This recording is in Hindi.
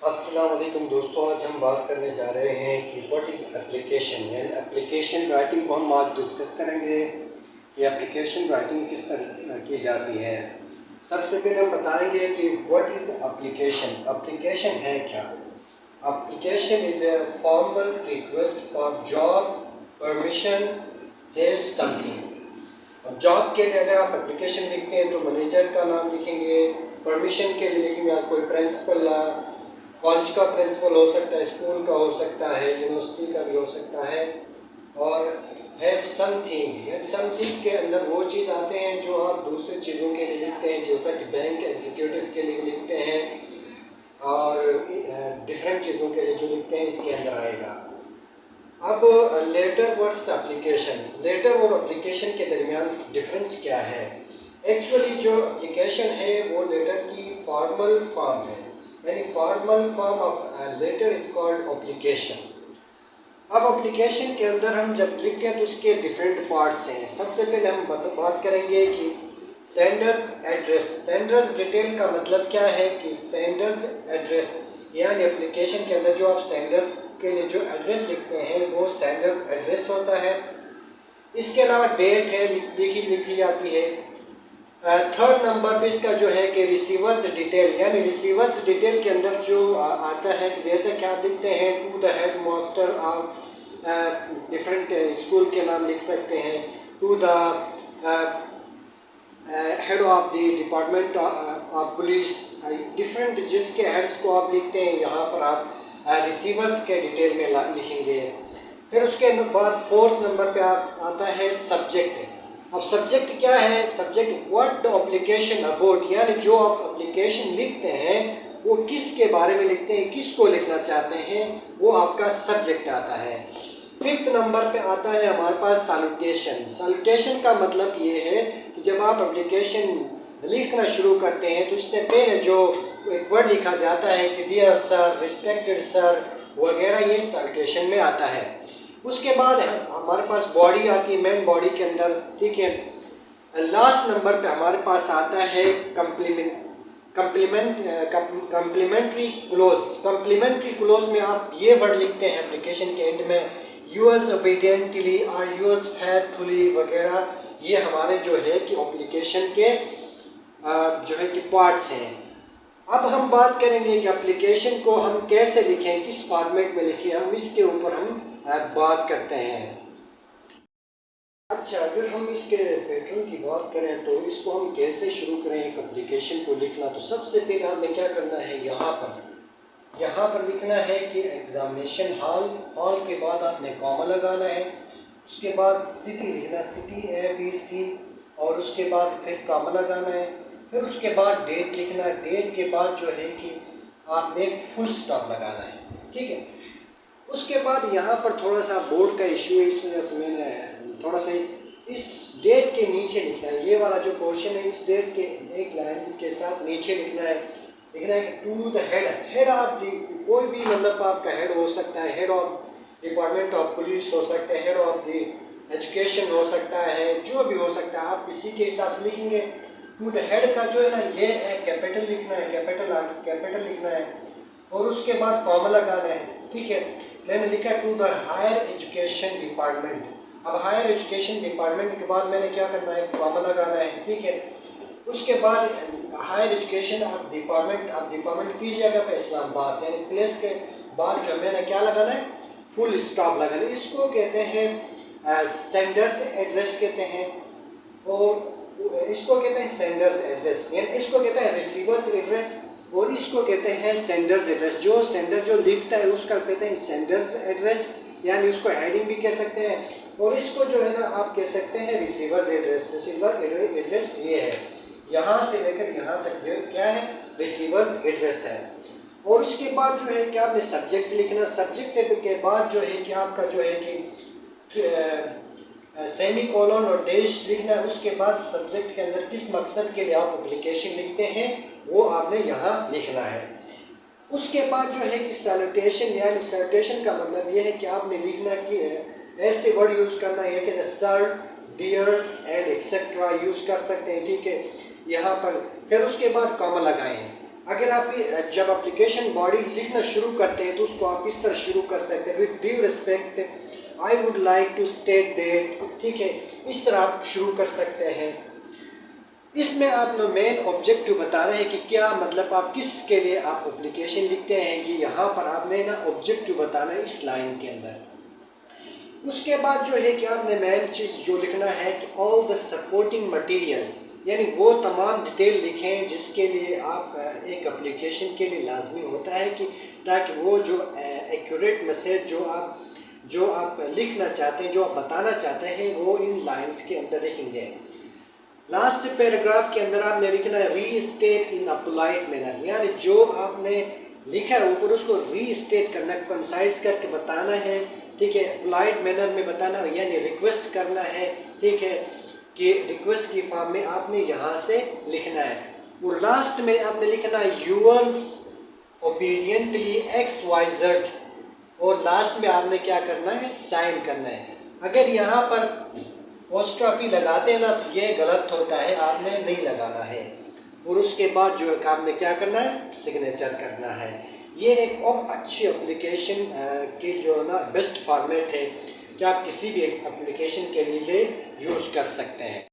अस्सलाम वालेकुम दोस्तों, आज हम बात करने जा रहे हैं कि व्हाट इज़ एप्लीकेशन। यानी एप्लीकेशन राइटिंग को हम आज डिस्कस करेंगे कि एप्लीकेशन राइटिंग किस तरह की जाती है। सबसे पहले हम बताएंगे कि व्हाट इज़ एप्लीकेशन। एप्लीकेशन है क्या? Application is a formal request for job, permission, help, something. Job के लिए अगर आप एप्लीकेशन लिखते हैं तो मैनेजर का नाम लिखेंगे, परमिशन के लिए लिखेंगे आप कोई प्रिंसिपल, कॉलेज का प्रिंसिपल हो सकता है, स्कूल का हो सकता है, यूनिवर्सिटी का भी हो सकता है। और हैव समथिंग, यानी समथिंग के अंदर वो चीज़ आते हैं जो आप दूसरी चीज़ों के लिए लिखते हैं, जैसा कि बैंक एग्जीक्यूटिव के लिए लिखते हैं और डिफरेंट चीज़ों के लिए जो लिखते हैं इसके अंदर आएगा। अब लेटर वर्ड्स एप्लीकेशन, लेटर और एप्लीकेशन के दरमियान डिफरेंस क्या है? एक्चुअली जो एप्लीकेशन है वो लेटर की फॉर्मल फॉर्म है, यानी formal form of letter is called application. अब एप्लीकेशन के अंदर हम जब लिखते हैं तो उसके डिफरेंट पार्ट्स हैं। सबसे पहले हम बात करेंगे कि सेंडर्स एड्रेस। सेंडर्स डिटेल का मतलब क्या है कि सेंडर्स एड्रेस, यानी एप्लीकेशन के अंदर जो आप सेंडर के लिए जो एड्रेस लिखते हैं वो सेंडर्स एड्रेस होता है। इसके अलावा डेट है लिखी जाती है। थर्ड नंबर पे इसका जो है कि रिसीवर्स डिटेल, यानी रिसीवर्स डिटेल के अंदर जो आता है, जैसे कि आप लिखते हैं टू द हेड मास्टर, आप डिफरेंट स्कूल के नाम लिख सकते हैं, to the head of the department of police, different जिसके हेड्स को आप लिखते हैं यहाँ पर आप रिसीवर्स के डिटेल में लिखेंगे। फिर उसके बाद फोर्थ नंबर पे आप आता है सब्जेक्ट। अब सब्जेक्ट क्या है? Subject what the application about, यानी जो आप एप्लीकेशन लिखते हैं वो किसके बारे में लिखते हैं, किसको लिखना चाहते हैं, वो आपका सब्जेक्ट आता है। फिफ्थ नंबर पे आता है हमारे पास सैल्यूटेशन। सैल्यूटेशन का मतलब ये है कि जब आप एप्लीकेशन लिखना शुरू करते हैं तो इससे पहले जो एक वर्ड लिखा जाता है कि डियर सर, रिस्पेक्टेड सर वगैरह, ये सैल्यूटेशन में आता है। उसके बाद हमारे पास बॉडी आती है, मेन बॉडी के अंदर, ठीक है। लास्ट नंबर पे हमारे पास आता है कम्प्लीमेंट्री क्लोज। कम्प्लीमेंट्री क्लोज में आप ये वर्ड लिखते हैं एप्लीकेशन के एंड में, यूअर्स ओबीडियंटली और यूअर्स फेयरफुली वगैरह। ये हमारे जो है कि एप्लीकेशन के जो है कि पार्ट्स हैं। अब हम बात करेंगे कि एप्लीकेशन को हम कैसे लिखें, किस फॉर्मेट में लिखें, हम इसके ऊपर हम बात करते हैं। अच्छा, अगर हम इसके पैटर्न की बात करें तो इसको हम कैसे शुरू करें एक एप्लीकेशन को लिखना, तो सबसे पहले हमें क्या करना है, यहाँ पर लिखना है कि एग्जामिनेशन हॉल। हॉल के बाद आपने कॉमा लगाना है, उसके बाद सिटी लिखना, सिटी ABC, और उसके बाद फिर कॉमा लगाना है। फिर उसके बाद डेट लिखना है, डेट के बाद जो है कि आपने फुल स्टॉप लगाना है, ठीक है। उसके बाद यहाँ पर थोड़ा सा बोर्ड का इशू है, इस वजह से मैंने थोड़ा सा इस डेट के नीचे लिखना है, ये वाला जो पोर्शन है इस डेट के एक लाइन के साथ नीचे लिखना है कि to the head of the, कोई भी मतलब आपका हेड हो सकता है, head of department of police हो सकता है, हेड ऑफ द एजुकेशन हो सकता है, जो भी हो सकता है आप इसी के हिसाब से लिखेंगे। टू द हेड का जो है ना ये कैपिटल लिखना है, कैपिटल लिखना है, और उसके बाद कॉमा लगाना है, ठीक है। मैंने लिखा to the higher education department. अब हायर एजुकेशन डिपार्टमेंट के बाद मैंने क्या करना है, कॉमा लगाना है, ठीक है। उसके बाद हायर एजुकेशन ऑफ डिपार्टमेंट की जगह पे इस्लामाबाद, यानी प्लेस के बाद जो मैंने क्या लगाना है, फुल स्टॉप लगाना है। इसको कहते हैं सेंडर्स एड्रेस कहते हैं, और इसको कहते हैं सेंडर्स एड्रेस, यानी इसको कहते हैं रिसीवर्स एड्रेस, और इसको कहते हैं सेंडर्स एड्रेस। जो सेंडर जो लिखता है उसका कहते हैं सेंडर्स एड्रेस, यानी उसको हेडिंग भी कह सकते हैं, और इसको जो है ना आप कह सकते हैं रिसीवर्स एड्रेस। रिसीवर एड्रेस ये है, यहाँ से लेकर यहाँ तक जो क्या है रिसीवर्स एड्रेस है। और उसके बाद जो है कि आपने सब्जेक्ट लिखना, सब्जेक्ट के बाद जो है कि आपका जो है कि सेमी कॉलन और डैश लिखना है। उसके बाद सब्जेक्ट के अंदर किस मकसद के लिए आप एप्लीकेशन लिखते हैं वो आपने यहाँ लिखना है। उसके बाद जो है कि सैल्यूटेशन, यानी सैल्यूटेशन का मतलब ये है कि आपने लिखना कि ऐसे वर्ड यूज़ करना है कि sir, dear and etcetera use कर सकते हैं, ठीक है, यहाँ पर। फिर उसके बाद कॉमा लगाएं, अगर आप जब एप्लीकेशन बॉडी लिखना शुरू करते हैं तो उसको आप इस तरह शुरू कर सकते हैं, with due respect I would like to state that, ठीक है, इस तरह आप शुरू कर सकते हैं। इसमें आप मेन ऑब्जेक्टिव बता रहे हैं कि क्या मतलब आप किसके लिए आप एप्लीकेशन लिखते हैं, ये यहाँ पर आपने ना ऑब्जेक्टिव बताना है इस लाइन के अंदर। उसके बाद जो है कि आपने मेन चीज़ जो लिखना है कि ऑल द सपोर्टिंग मटेरियल, यानी वो तमाम डिटेल लिखें जिसके लिए आप एक एप्लीकेशन के लिए लाजमी होता है कि ताकि वो जो एक्यूरेट मैसेज जो आप लिखना चाहते हैं, जो आप बताना चाहते हैं, वो इन लाइंस के अंदर लिखेंगे। लास्ट पैराग्राफ के अंदर आपने लिखना है restate in a polite manner, यानी जो आपने लिखा है ऊपर उसको रीस्टेट करना, कंसाइज करके बताना है, ठीक है, पोलाइट मैनर में बताना है, यानी रिक्वेस्ट करना है, ठीक है, कि रिक्वेस्ट की फॉर्म में आपने यहाँ से लिखना है। और लास्ट में आपने लिखना है यूअर्स ओबीडियंटली XYZ, और लास्ट में आपने क्या करना है, साइन करना है। अगर यहाँ पर पोस्ट्रॉफी लगाते हैं ना तो ये गलत होता है, आपने नहीं लगाना है। और उसके बाद जो है आपने क्या करना है, सिग्नेचर करना है। ये एक और अच्छी एप्लीकेशन की जो है ना बेस्ट फॉर्मेट है कि आप किसी भी एप्लीकेशन के लिए यूज़ कर सकते हैं।